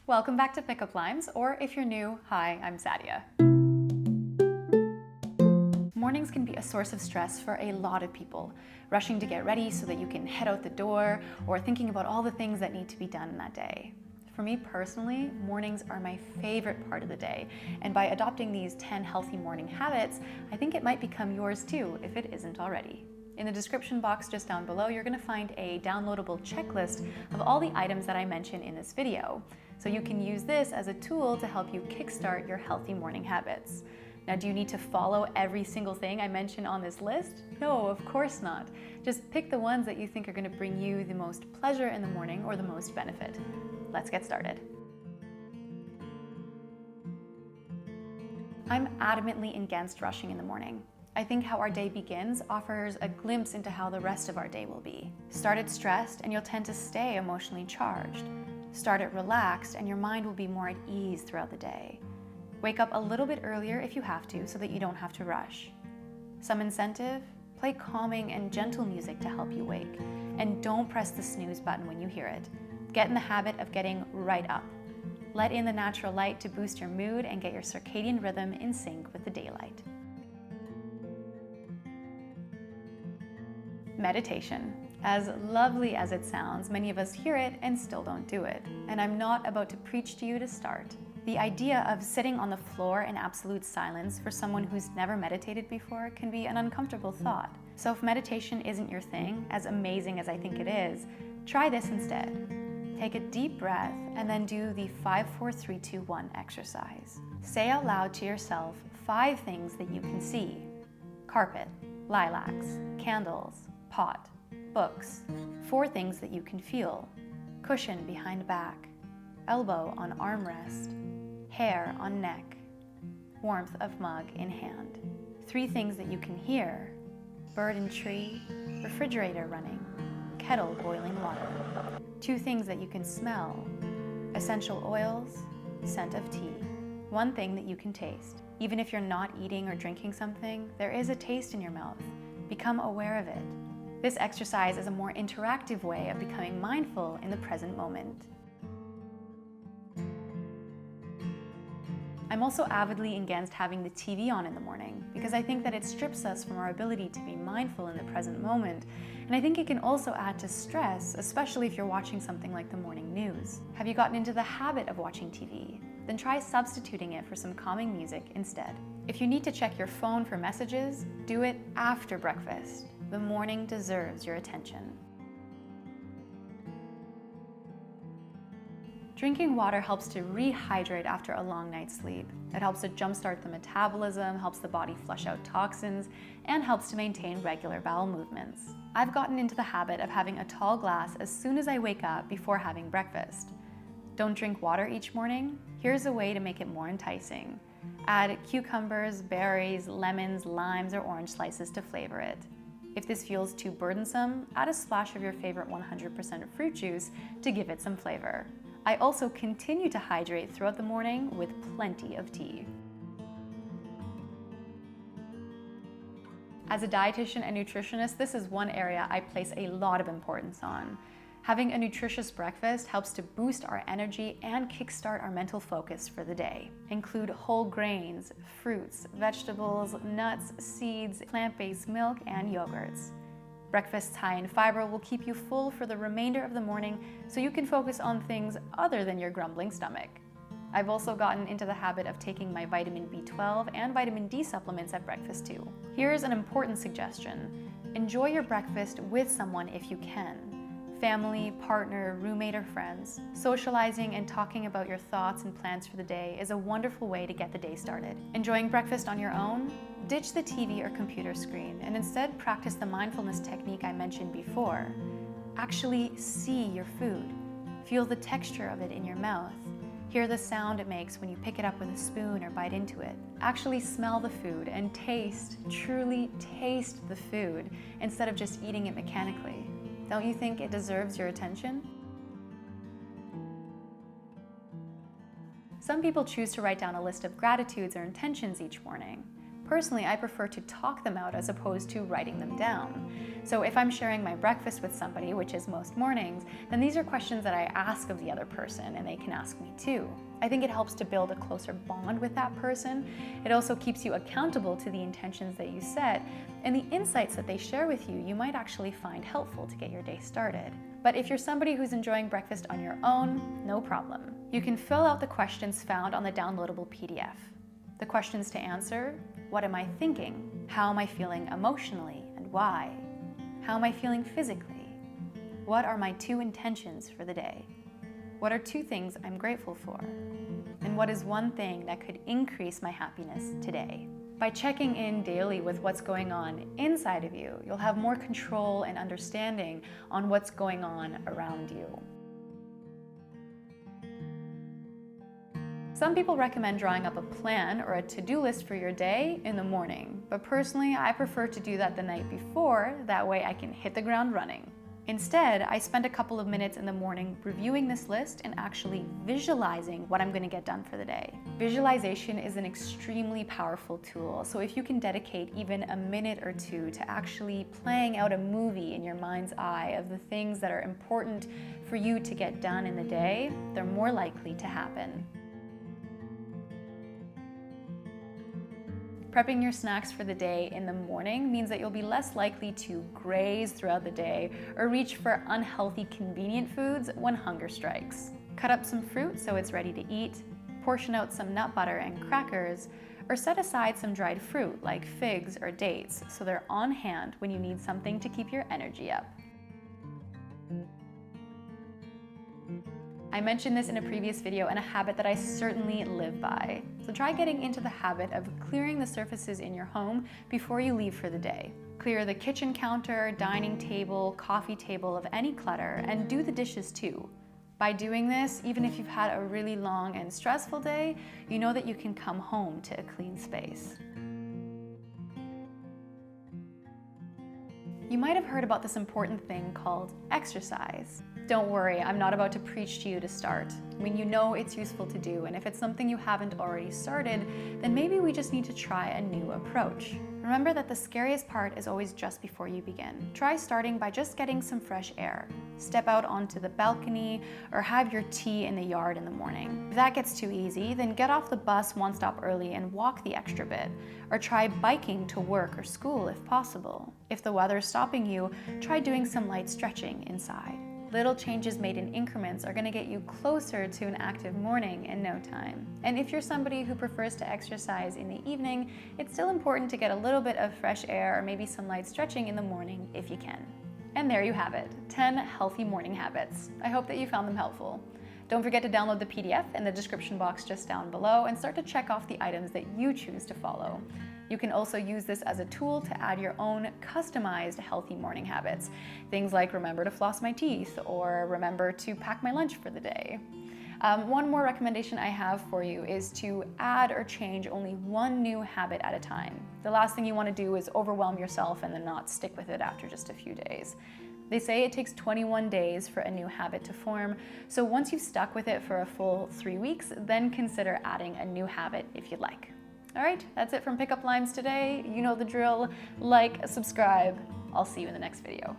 Welcome back to Pickup Lines, or if you're new, hi, I'm Sadia. Mornings can be a source of stress for a lot of people. Rushing to get ready so that you can head out the door, or thinking about all the things that need to be done in that day. For me personally, mornings are my favorite part of the day, and by adopting these 10 healthy morning habits, I think it might become yours too if it isn't already. In the description box just down below, you're going to find a downloadable checklist of all the items that I mention in this video. So you can use this as a tool to help you kickstart your healthy morning habits. Now, do you need to follow every single thing I mention on this list? No, of course not. Just pick the ones that you think are going to bring you the most pleasure in the morning or the most benefit. Let's get started. I'm adamantly against rushing in the morning. I think how our day begins offers a glimpse into how the rest of our day will be. Start it stressed and you'll tend to stay emotionally charged. Start it relaxed and your mind will be more at ease throughout the day. Wake up a little bit earlier if you have to so that you don't have to rush. Some incentive? Play calming and gentle music to help you wake. And don't press the snooze button when you hear it. Get in the habit of getting right up. Let in the natural light to boost your mood and get your circadian rhythm in sync with the daylight. Meditation. As lovely as it sounds, many of us hear it and still don't do it. And I'm not about to preach to you to start. The idea of sitting on the floor in absolute silence for someone who's never meditated before can be an uncomfortable thought. So if meditation isn't your thing, as amazing as I think it is, try this instead. Take a deep breath and then do the 5, 4, 3, 2, 1 exercise. Say out loud to yourself 5 things that you can see: carpet, lilacs, candles, pot, books. 4 things that you can feel: cushion behind back, elbow on armrest, hair on neck, warmth of mug in hand. 3 things that you can hear: bird in tree, refrigerator running, kettle boiling water. 2 things that you can smell: essential oils, scent of tea. 1 thing that you can taste. Even if you're not eating or drinking something, there is a taste in your mouth. Become aware of it. This exercise is a more interactive way of becoming mindful in the present moment. I'm also avidly against having the TV on in the morning because I think that it strips us from our ability to be mindful in the present moment. And I think it can also add to stress, especially if you're watching something like the morning news. Have you gotten into the habit of watching TV? Then try substituting it for some calming music instead. If you need to check your phone for messages, do it after breakfast. The morning deserves your attention. Drinking water helps to rehydrate after a long night's sleep. It helps to jumpstart the metabolism, helps the body flush out toxins, and helps to maintain regular bowel movements. I've gotten into the habit of having a tall glass as soon as I wake up before having breakfast. Don't drink water each morning? Here's a way to make it more enticing. Add cucumbers, berries, lemons, limes, or orange slices to flavor it. If this feels too burdensome, add a splash of your favorite 100% fruit juice to give it some flavor. I also continue to hydrate throughout the morning with plenty of tea. As a dietitian and nutritionist, this is one area I place a lot of importance on. Having a nutritious breakfast helps to boost our energy and kickstart our mental focus for the day. Include whole grains, fruits, vegetables, nuts, seeds, plant-based milk, and yogurts. Breakfasts high in fiber will keep you full for the remainder of the morning so you can focus on things other than your grumbling stomach. I've also gotten into the habit of taking my vitamin B12 and vitamin D supplements at breakfast too. Here's an important suggestion. Enjoy your breakfast with someone if you can. Family, partner, roommate, or friends. Socializing and talking about your thoughts and plans for the day is a wonderful way to get the day started. Enjoying breakfast on your own? Ditch the TV or computer screen and instead practice the mindfulness technique I mentioned before. Actually see your food. Feel the texture of it in your mouth. Hear the sound it makes when you pick it up with a spoon or bite into it. Actually smell the food and taste, truly taste the food instead of just eating it mechanically. Don't you think it deserves your attention? Some people choose to write down a list of gratitudes or intentions each morning. Personally, I prefer to talk them out as opposed to writing them down. So if I'm sharing my breakfast with somebody, which is most mornings, then these are questions that I ask of the other person and they can ask me too. I think it helps to build a closer bond with that person. It also keeps you accountable to the intentions that you set, and the insights that they share with you, you might actually find helpful to get your day started. But if you're somebody who's enjoying breakfast on your own, no problem. You can fill out the questions found on the downloadable PDF. The questions to answer: what am I thinking? How am I feeling emotionally and why? How am I feeling physically? What are my 2 intentions for the day? What are 2 things I'm grateful for? And what is 1 thing that could increase my happiness today? By checking in daily with what's going on inside of you, you'll have more control and understanding on what's going on around you. Some people recommend drawing up a plan or a to-do list for your day in the morning, but personally, I prefer to do that the night before, that way I can hit the ground running. Instead, I spend a couple of minutes in the morning reviewing this list and actually visualizing what I'm going to get done for the day. Visualization is an extremely powerful tool, so if you can dedicate even a minute or 2 to actually playing out a movie in your mind's eye of the things that are important for you to get done in the day, they're more likely to happen. Prepping your snacks for the day in the morning means that you'll be less likely to graze throughout the day or reach for unhealthy, convenient foods when hunger strikes. Cut up some fruit so it's ready to eat, portion out some nut butter and crackers, or set aside some dried fruit like figs or dates so they're on hand when you need something to keep your energy up. I mentioned this in a previous video and a habit that I certainly live by. So try getting into the habit of clearing the surfaces in your home before you leave for the day. Clear the kitchen counter, dining table, coffee table of any clutter, and do the dishes too. By doing this, even if you've had a really long and stressful day, you know that you can come home to a clean space. You might have heard about this important thing called exercise. Don't worry, I'm not about to preach to you to start. When you know it's useful to do, and if it's something you haven't already started, then maybe we just need to try a new approach. Remember that the scariest part is always just before you begin. Try starting by just getting some fresh air. Step out onto the balcony or have your tea in the yard in the morning. If that gets too easy, then get off the bus 1 stop early and walk the extra bit. Or try biking to work or school if possible. If the weather's stopping you, try doing some light stretching inside. Little changes made in increments are going to get you closer to an active morning in no time. And if you're somebody who prefers to exercise in the evening, it's still important to get a little bit of fresh air or maybe some light stretching in the morning if you can. And there you have it, 10 healthy morning habits. I hope that you found them helpful. Don't forget to download the PDF in the description box just down below and start to check off the items that you choose to follow. You can also use this as a tool to add your own customized healthy morning habits. Things like remember to floss my teeth or remember to pack my lunch for the day. One more recommendation I have for you is to add or change only 1 new habit at a time. The last thing you want to do is overwhelm yourself and then not stick with it after just a few days. They say it takes 21 days for a new habit to form, so once you've stuck with it for a full 3 weeks, then consider adding a new habit if you'd like. All right, that's it from Pickup Lines today. You know the drill. Like, subscribe. I'll see you in the next video.